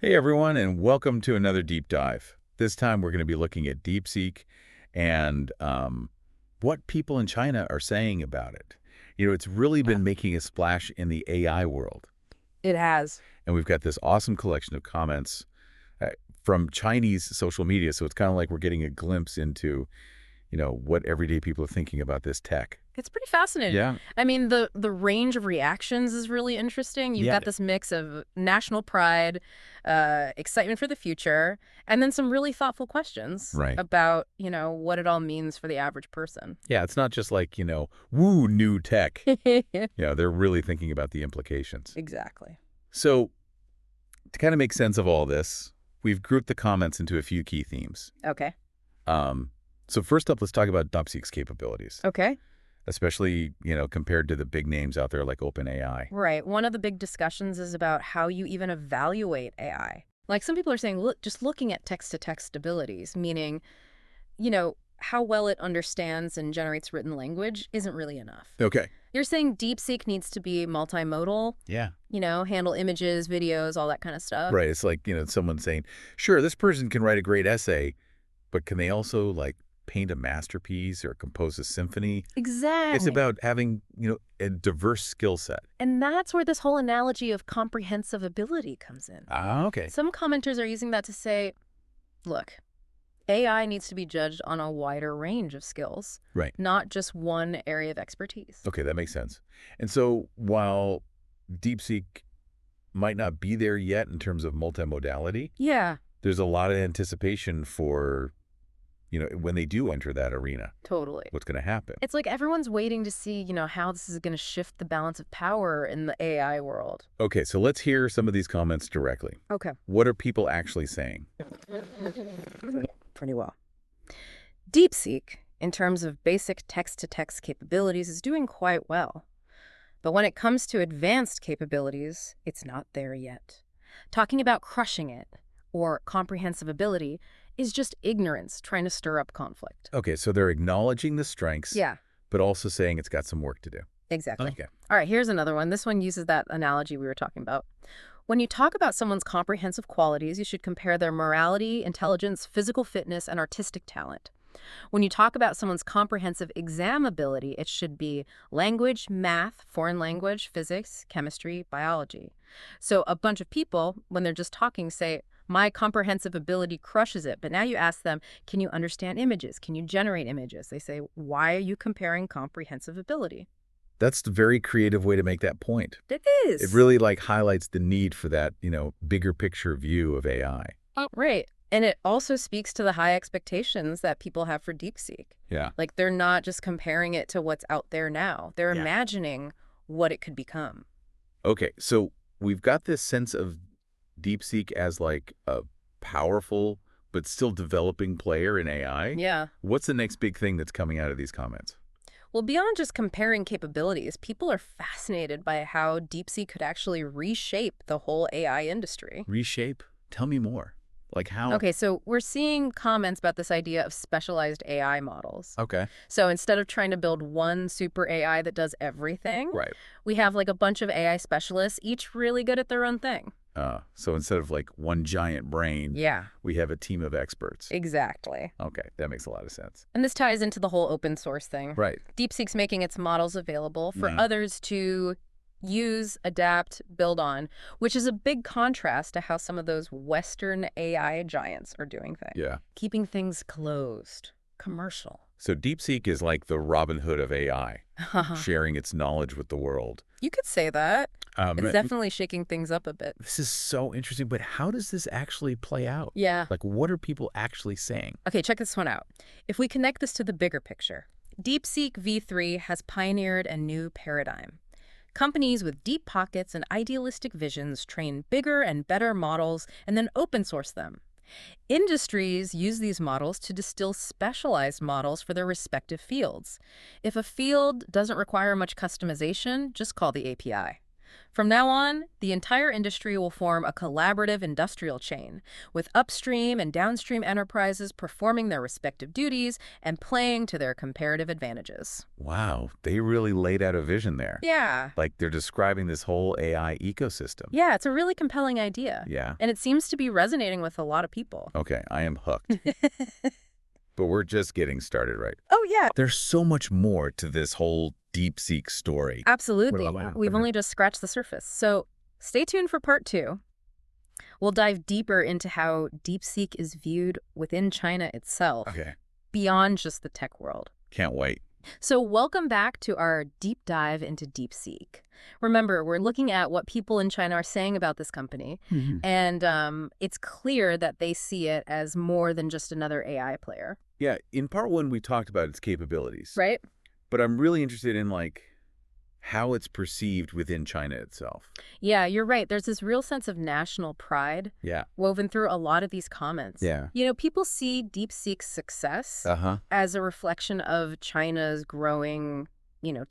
Hey everyone, and welcome to another deep dive. This time we're going to be looking at DeepSeek and what people in China are saying about it. It's really been making a splash in the AI world. It has. And we've got this awesome collection of comments uh, from Chinese social media, so it's kind of like we're getting a glimpse into, what everyday people are thinking about this tech. It's pretty fascinating. Yeah. I mean, the range of reactions is really interesting. You've Yeah. got this mix of national pride, excitement for the future, and then some really thoughtful questions Right. about, what it all means for the average person. Yeah, it's not just like, woo, new tech. They're really thinking about the implications. Exactly. So to kind of make sense of all this, we've grouped the comments into a few key themes. Okay. So first up, let's talk about DeepSeek's capabilities, Okay. especially, compared to the big names out there like OpenAI. Right. One of the big discussions is about how you even evaluate AI. Like some people are saying, look, just looking at text-to-text abilities, meaning, how well it understands and generates written language isn't really enough. Okay. You're saying DeepSeek needs to be multimodal, Yeah. handle images, videos, all that kind of stuff. Right. It's like, someone saying, sure, this person can write a great essay, but can they also like paint a masterpiece or compose a symphony? Exactly. It's about having, a diverse skill set. And that's where this whole analogy of comprehensive ability comes in. Ah, okay. Some commenters are using that to say, look, AI needs to be judged on a wider range of skills, Right. not just one area of expertise. Okay, that makes sense. And so while DeepSeek might not be there yet in terms of multimodality, Yeah, there's a lot of anticipation for, when they do enter that arena, totally. what's going to happen. It's like everyone's waiting to see, how this is going to shift the balance of power in the AI world. Okay, so let's hear some of these comments directly. Okay. What are people actually saying? Pretty well. DeepSeek, in terms of basic text-to-text capabilities, is doing quite well. But when it comes to advanced capabilities, it's not there yet. Talking about crushing it, or comprehensive ability, is just ignorance trying to stir up conflict. Okay, so they're acknowledging the strengths, Yeah, but also saying it's got some work to do. exactly. Okay. All right, here's another one. This one uses that analogy we were talking about. When you talk about someone's comprehensive qualities, you should compare their morality, intelligence, physical fitness, and artistic talent. When you talk about someone's comprehensive exam ability, it should be language, math, foreign language, physics, chemistry, biology. So a bunch of people, when they're just talking, say, my comprehensive ability crushes it. But now you ask them, can you understand images? Can you generate images? They say, why are you comparing comprehensive ability? That's the very creative way to make that point. It is. It really highlights the need for that, bigger picture view of AI. Right. And it also speaks to the high expectations that people have for DeepSeek. Yeah. Like they're not just comparing it to what's out there now. They're imagining what it could become. Okay, so we've got this sense of DeepSeek as like a powerful but still developing player in AI. Yeah. What's the next big thing that's coming out of these comments? Well, beyond just comparing capabilities, people are fascinated by how DeepSeek could actually reshape the whole AI industry. Reshape? Tell me more. Like how? Okay, so we're seeing comments about this idea of specialized AI models. Okay. So instead of trying to build one super AI that does everything, Right. we have like a bunch of AI specialists, each really good at their own thing. So instead of like one giant brain, Yeah, we have a team of experts. exactly. Okay, that makes a lot of sense. And this ties into the whole open source thing. Right. DeepSeek's making its models available for Yeah. others to use, adapt, build on, which is a big contrast to how some of those Western AI giants are doing things. Yeah. Keeping things closed, commercial. So DeepSeek is like the Robin Hood of AI, sharing its knowledge with the world. You could say that. It's Right. definitely shaking things up a bit. This is so interesting, but how does this actually play out? Yeah. Like, what are people actually saying? Okay, check this one out. If we connect this to the bigger picture, DeepSeek-V3 has pioneered a new paradigm. Companies with deep pockets and idealistic visions train bigger and better models and then open source them. Industries use these models to distill specialized models for their respective fields. If a field doesn't require much customization, just call the API. From now on, the entire industry will form a collaborative industrial chain, with upstream and downstream enterprises performing their respective duties and playing to their comparative advantages. Wow, they really laid out a vision there. Yeah. Like they're describing this whole AI ecosystem. Yeah, it's a really compelling idea. Yeah. And it seems to be resonating with a lot of people. Okay, I am hooked. But we're just getting started, right? Oh, yeah. There's so much more to this whole DeepSeek story. Absolutely. Wow. We've only just scratched the surface. So stay tuned for part 2. We'll dive deeper into how DeepSeek is viewed within China itself, Okay, beyond just the tech world. can't wait. So welcome back to our deep dive into DeepSeek. Remember, we're looking at what people in China are saying about this company, and it's clear that they see it as more than just another AI player. Yeah, in part 1, we talked about its capabilities. Right? But I'm really interested in, like, how it's perceived within China itself. Yeah, you're right. There's this real sense of national pride Yeah. woven through a lot of these comments. Yeah. You know, people see DeepSeek's success Uh-huh. as a reflection of China's growing,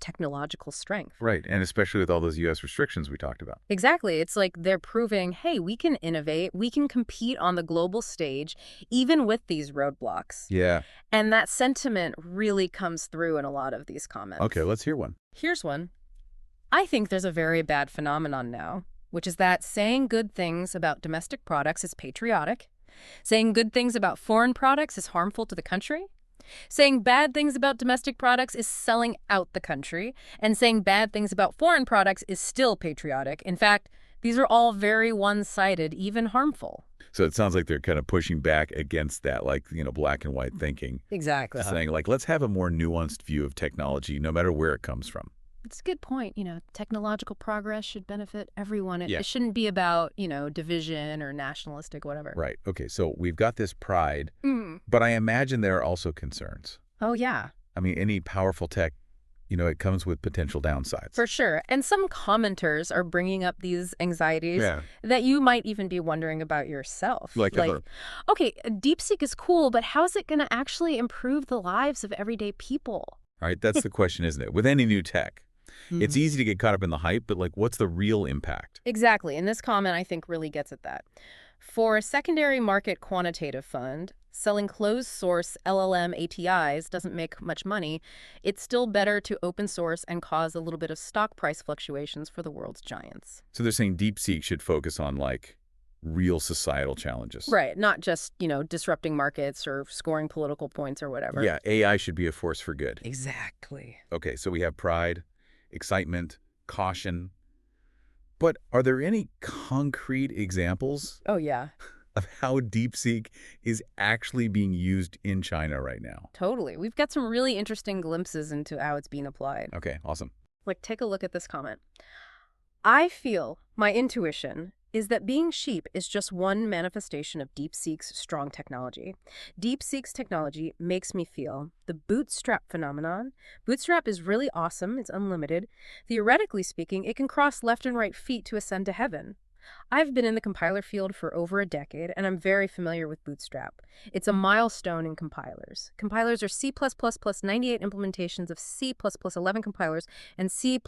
technological strength. Right, and especially with all those U.S. restrictions we talked about. Exactly. It's like they're proving, hey, we can innovate, we can compete on the global stage, even with these roadblocks. Yeah. And that sentiment really comes through in a lot of these comments. Okay, let's hear one. Here's one. I think there's a very bad phenomenon now, which is that saying good things about domestic products is patriotic, saying good things about foreign products is harmful to the country, saying bad things about domestic products is selling out the country, and saying bad things about foreign products is still patriotic. In fact, these are all very one-sided, even harmful. So it sounds like they're kind of pushing back against that, like, black and white thinking. Exactly. Saying, like, let's have a more nuanced view of technology, no matter where it comes from. It's a good point. Technological progress should benefit everyone. Yeah. It shouldn't be about, division or nationalistic, whatever. Right. Okay, so we've got this pride, Mm. but I imagine there are also concerns. Oh, yeah. I mean, any powerful tech, it comes with potential downsides. For sure. And some commenters are bringing up these anxieties Yeah. that you might even be wondering about yourself. Like, okay, DeepSeek is cool, but how is it going to actually improve the lives of everyday people? all right, that's the question, isn't it? With any new tech, it's easy to get caught up in the hype, but, like, what's the real impact? Exactly. And this comment, I think, really gets at that. For a secondary market quantitative fund, selling closed-source LLM APIs doesn't make much money. It's still better to open source and cause a little bit of stock price fluctuations for the world's giants. So they're saying DeepSeek should focus on, like, real societal challenges. Right. Not just, disrupting markets or scoring political points or whatever. Yeah, AI should be a force for good. Exactly. Okay, so we have pride, excitement, caution. But are there any concrete examples Oh, yeah. of how DeepSeek is actually being used in China right now? Totally. We've got some really interesting glimpses into how it's being applied. Okay, awesome. Like, take a look at this comment. I feel, my intuition, is that being sheep is just one manifestation of DeepSeek's strong technology. DeepSeek's technology makes me feel the bootstrap phenomenon. Bootstrap is really awesome. It's unlimited. Theoretically speaking, it can cross left and right feet to ascend to heaven. I've been in the compiler field for over a decade, and I'm very familiar with Bootstrap. It's a milestone in compilers. Compilers are C++ plus 98 implementations of C++ 11 compilers and C++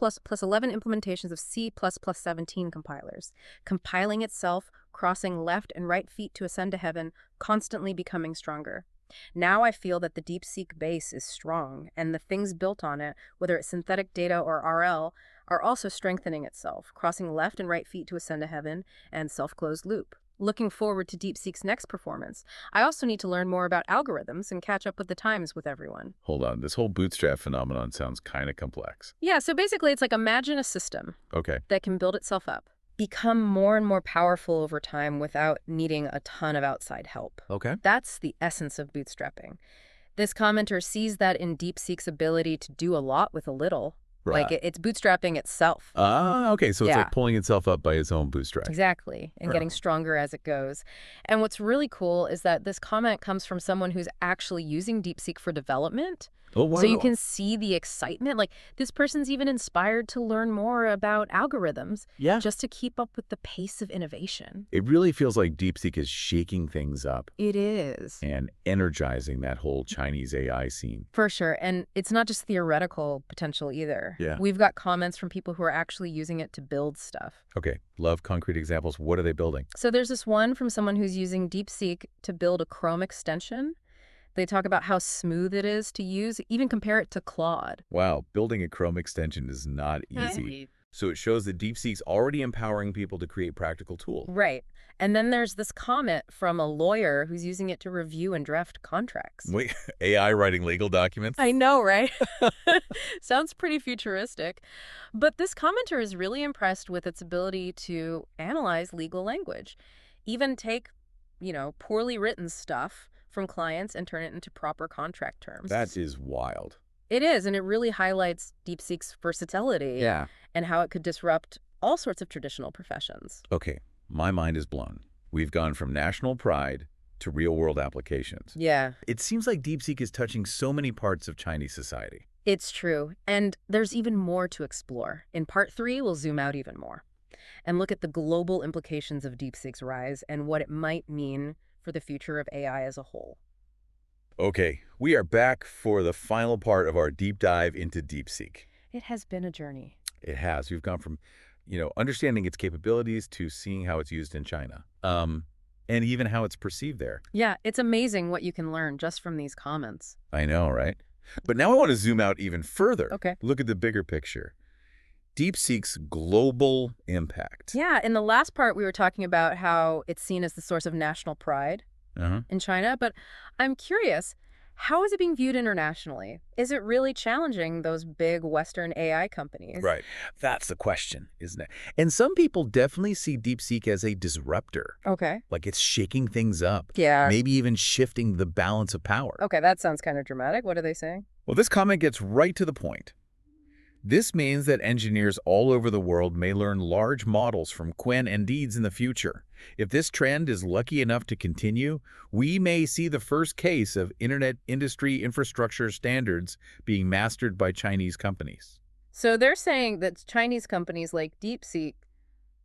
11 implementations of C++ 17 compilers. Compiling itself, crossing left and right feet to ascend to heaven, constantly becoming stronger. Now I feel that the DeepSeek base is strong, and the things built on it, whether it's synthetic data or RL, are also strengthening itself, crossing left and right feet to ascend to heaven, and self-closed loop. Looking forward to DeepSeek's next performance. I also need to learn more about algorithms and catch up with the times with everyone. Hold on, this whole bootstrap phenomenon sounds kind of complex. Yeah, so basically it's like imagine a system Okay. that can build itself up, become more and more powerful over time without needing a ton of outside help. Okay. That's the essence of bootstrapping. This commenter sees that in DeepSeek's ability to do a lot with a little. Right. Like it's bootstrapping itself. Okay, so it's Yeah. like pulling itself up by its own bootstrap. Exactly, and Sure. getting stronger as it goes. And what's really cool is that this comment comes from someone who's actually using DeepSeek for development. Oh, wow. So you can see the excitement. Like, this person's even inspired to learn more about algorithms Yeah. just to keep up with the pace of innovation. It really feels like DeepSeek is shaking things up It is. and energizing that whole Chinese AI scene. For sure. And it's not just theoretical potential either. more. Yeah. We've got comments from people who are actually using it to build stuff. Okay, love concrete examples. What are they building? So there's this one from someone who's using DeepSeek to build a Chrome extension. They talk about how smooth it is to use, even compare it to Claude. Wow, building a Chrome extension is not easy. So it shows that DeepSeek's already empowering people to create practical tools. Right. And then there's this comment from a lawyer who's using it to review and draft contracts. Wait, AI writing legal documents? I know, right? Sounds pretty futuristic. But this commenter is really impressed with its ability to analyze legal language, even take, poorly written stuff from clients and turn it into proper contract terms. That is wild. It is, and it really highlights DeepSeek's versatility. Yeah. And how it could disrupt all sorts of traditional professions. Okay, my mind is blown. We've gone from national pride to real-world applications. Yeah. It seems like DeepSeek is touching so many parts of Chinese society. It's true. And there's even more to explore. In part 3, we'll zoom out even more and look at the global implications of DeepSeek's rise and what it might mean for the future of AI as a whole. Okay, we are back for the final part of our deep dive into DeepSeek. It has been a journey. It has. We've gone from, understanding its capabilities to seeing how it's used in China, and even how it's perceived there. Yeah, it's amazing what you can learn just from these comments. I know, right? But now I want to zoom out even further. Okay. Look at the bigger picture. DeepSeek's global impact. Yeah, in the last part, we were talking about how it's seen as the source of national pride in China. But I'm curious, how is it being viewed internationally? Is it really challenging those big Western AI companies? Right. That's the question, isn't it? And some people definitely see DeepSeek as a disruptor. Okay. Like it's shaking things up. Yeah. Maybe even shifting the balance of power. Okay, that sounds kind of dramatic. What are they saying? Well, this comment gets right to the point. This means that engineers all over the world may learn large models from Quen and Deeds in the future. If this trend is lucky enough to continue, we may see the first case of internet industry infrastructure standards being mastered by Chinese companies. So they're saying that Chinese companies like DeepSeek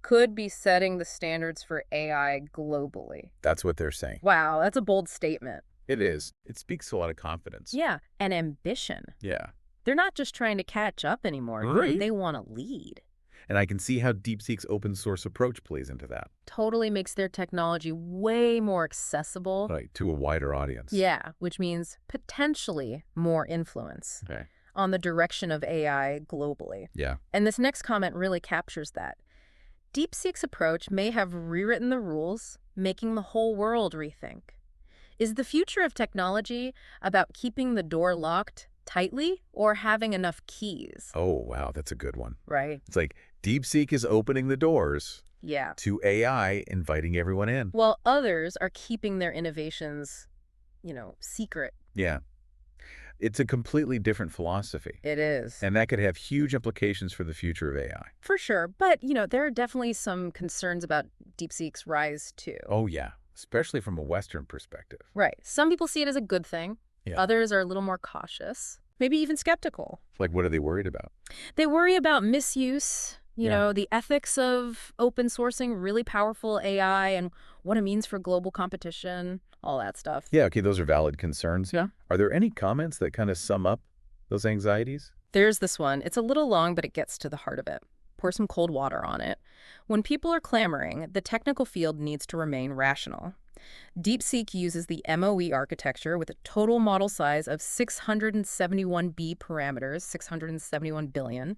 could be setting the standards for AI globally. That's what they're saying. Wow, that's a bold statement. It is. It speaks to a lot of confidence. Yeah, and ambition. Yeah. They're not just trying to catch up anymore. Right. They want to lead. And I can see how DeepSeek's open source approach plays into that. Totally makes their technology way more accessible. Right, to a wider audience. Yeah, which means potentially more influence on the direction of AI globally. Yeah. And this next comment really captures that. DeepSeek's approach may have rewritten the rules, making the whole world rethink. Is the future of technology about keeping the door locked tightly or having enough keys? Oh, wow, that's a good one. Right. It's like DeepSeek is opening the doors Yeah. to AI, inviting everyone in. While others are keeping their innovations, secret. Yeah. It's a completely different philosophy. It is. And that could have huge implications for the future of AI. For sure. But, there are definitely some concerns about DeepSeek's rise, too. Oh, yeah. Especially from a Western perspective. Right. Some people see it as a good thing. Yeah. Others are a little more cautious, maybe even skeptical. Like, what are they worried about? They worry about misuse, the ethics of open sourcing really powerful AI and what it means for global competition, all that stuff. Yeah, okay, those are valid concerns. Yeah. Are there any comments that kind of sum up those anxieties? There's this one. It's a little long, but it gets to the heart of it. Pour some cold water on it. When people are clamoring, the technical field needs to remain rational. DeepSeek uses the MOE architecture with a total model size of 671 B parameters, 671 billion.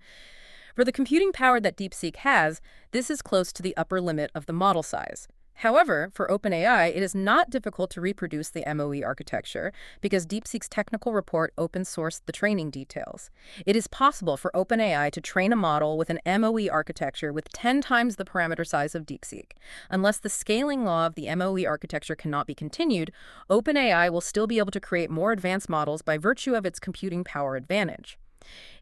For the computing power that DeepSeek has, this is close to the upper limit of the model size. However, for OpenAI, it is not difficult to reproduce the MOE architecture because DeepSeek's technical report open-sourced the training details. It is possible for OpenAI to train a model with an MOE architecture with 10 times the parameter size of DeepSeek. Unless the scaling law of the MOE architecture cannot be continued, OpenAI will still be able to create more advanced models by virtue of its computing power advantage.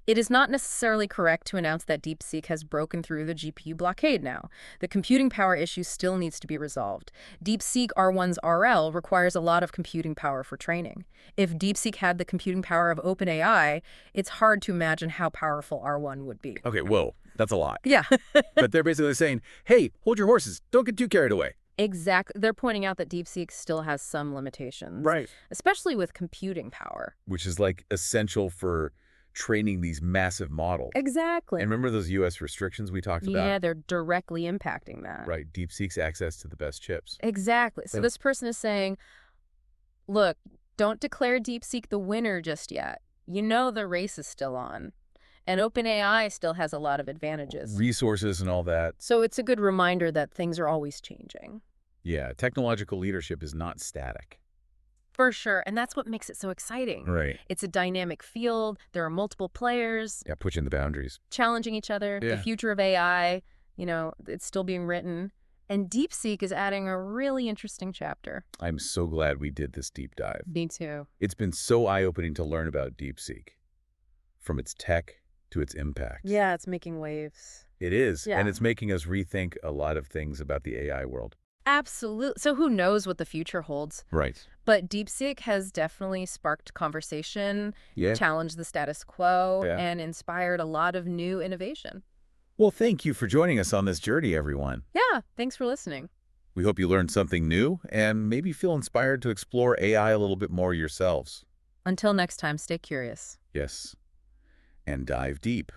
It is not necessarily correct to announce that DeepSeek has broken through the GPU blockade now. The computing power issue still needs to be resolved. DeepSeek R1's RL requires a lot of computing power for training. If DeepSeek had the computing power of OpenAI, it's hard to imagine how powerful R1 would be. Okay, whoa, that's a lot. Yeah. But they're basically saying, hey, hold your horses. Don't get too carried away. Exactly. They're pointing out that DeepSeek still has some limitations. Right. Especially with computing power. Which is like essential for training these massive models. Exactly. And remember those U.S. restrictions we talked about? Yeah, they're directly impacting that. Right, DeepSeek's access to the best chips. Exactly. So Yeah. this person is saying, look, don't declare DeepSeek the winner just yet. You know the race is still on. And OpenAI still has a lot of advantages. Resources and all that. So it's a good reminder that things are always changing. Yeah, technological leadership is not static. For sure. And that's what makes it so exciting. Right. It's a dynamic field. There are multiple players Yeah, pushing the boundaries. challenging each other. Yeah. The future of AI, it's still being written. And DeepSeek is adding a really interesting chapter. I'm so glad we did this deep dive. Me too. It's been so eye-opening to learn about DeepSeek, from its tech to its impact. Yeah, it's making waves. It is, Yeah. and it's making us rethink a lot of things about the AI world. Absolutely. So who knows what the future holds? Right. But DeepSeek has definitely sparked conversation, Yeah. challenged the status quo, Yeah. and inspired a lot of new innovation. Well, thank you for joining us on this journey, everyone. Yeah, thanks for listening. We hope you learned something new and maybe feel inspired to explore AI a little bit more yourselves. Until next time, stay curious. Yes. And dive deep.